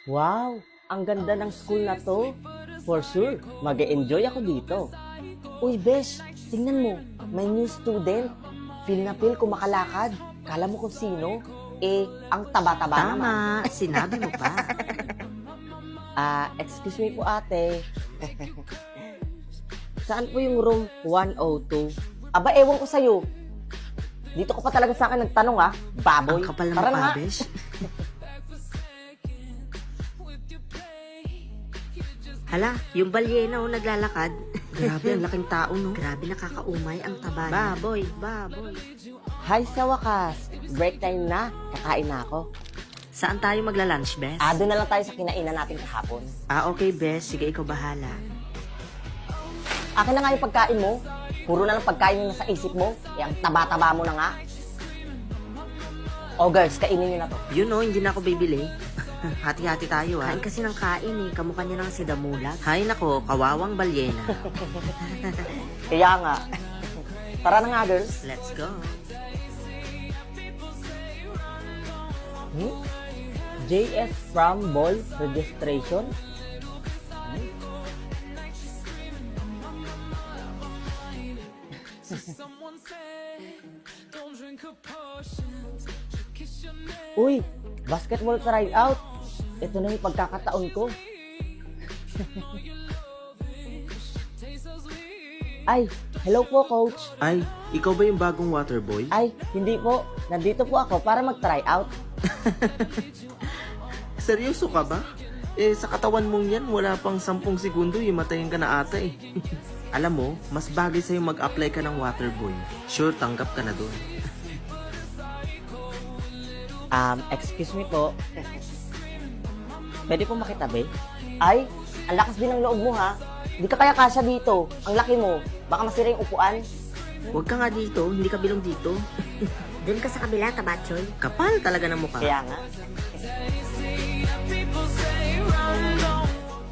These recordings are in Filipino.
Wow, ang ganda ng school na to. For sure, mag-e-enjoy ako dito. Uy, Besh, tingnan mo, may new student. Feel na feel kumakalakad. Kala mo kung sino? Ang taba-taba naman. Tama, sinabi mo pa. Excuse me po ate. Saan po yung room 102? Aba, ewan ko sa'yo. Dito ko pa talaga sa akin nagtanong baboy. Ang kapal ng Tara na nga. mukha, besh. Hala, yung balyena naglalakad. Grabe, ang laking tao, no? Grabe, nakakaumay ang taba niya. Baboy. Hi sa wakas. Break time na. Kakain na ako. Saan tayo magla-lunch, bes? Doon na lang tayo sa kinainan natin kahapon. Okay, bes. Sige, ikaw bahala. Akin na nga yung pagkain mo. Puro na lang pagkain yung nasa isip mo. Ang taba-taba mo na nga. Oh girls, kainin nyo na to. You know, hindi na ako bibili. Hati-hati tayo, Kain kasi ng kain, Kamukha niya ng si Damulat. Hay nako, kawawang balyena. Kaya nga. Tara na nga girls. Let's go. JS from Ball Registration. Uy, basketball tryout. Ito na yung pagkakataon ko. Ay, hello po coach. Ay, ikaw ba yung bagong water boy? Ay, hindi po. Nandito po ako para mag-tryout. Seryoso ka ba? Sa katawan mong yan, wala pang 10 segundo, matayin ka na ata Alam mo, mas bagay sa'yo mag-apply ka ng water boy. Sure, tanggap ka na doon. Excuse me po. Pwede po makitabi? Ay, ang lakas din ng loob mo ha. Hindi ka kaya kasya dito. Ang laki mo. Baka masira yung upuan. Huwag ka nga dito, hindi ka bilong dito. Doon ka sa kabila, tabatsoy. Kapal talaga ng mukha. Kaya nga.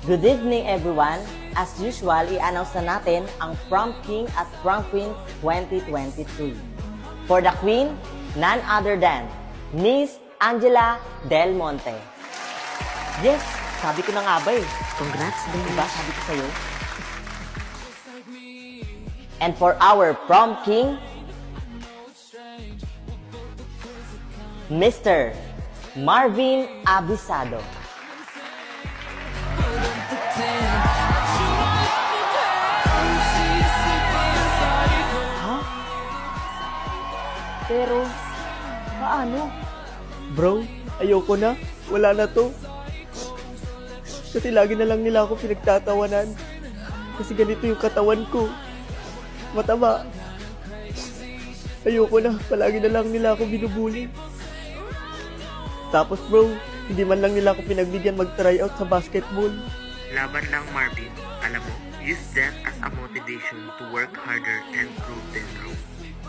Good evening everyone. As usual, i-announce na natin ang Prom King at Prom Queen 2023. For the Queen, none other than Miss Angela Del Monte. Yes, sabi ko na nga ba Congrats, Ben. Diba sabi ko sa'yo? And for our Prom King, Mr. Marvin Abisado. Pero, paano? Bro, ayoko na. Wala na to. Kasi lagi na lang nila ako pinagtatawanan. Kasi ganito yung katawan ko. Mataba. Ayoko na. Palagi na lang nila ako binubuli. Tapos bro, hindi man lang nila ako pinagbigyan mag-try out sa basketball. Laban lang, Marvin. Alam mo, use that as a motivation to work harder and prove them wrong.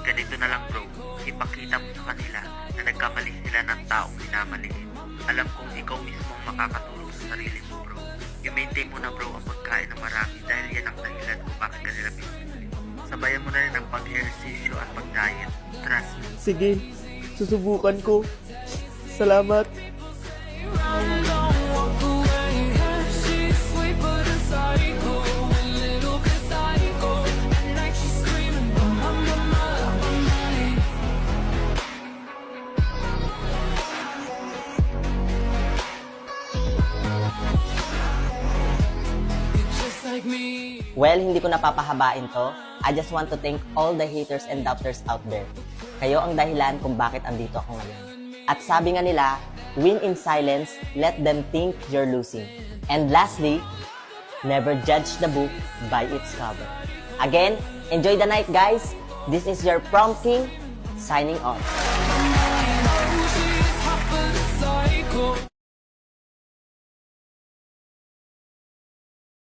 Ganito na lang, bro. Ipakita mo sa kanila na nagkamali sila ng taong minamaliit. Alam kong ikaw mismo ang makakatulong sa sarili mo, bro. I-maintain mo na, bro, ang pagkain ng marami dahil yan ang dahilan kung bakit ka nila pinupili. Sabayan mo na rin ang pag-ehersisyo at pag-diet. Trust me. Sige, susubukan ko. Salamat. Well, hindi ko napapahabain to. I just want to thank all the haters and doubters out there. Kayo ang dahilan kung bakit andito ako ngayon. At sabi nga nila, win in silence, let them think you're losing. And lastly, never judge the book by its cover. Again, enjoy the night guys. This is your Prom King, signing off.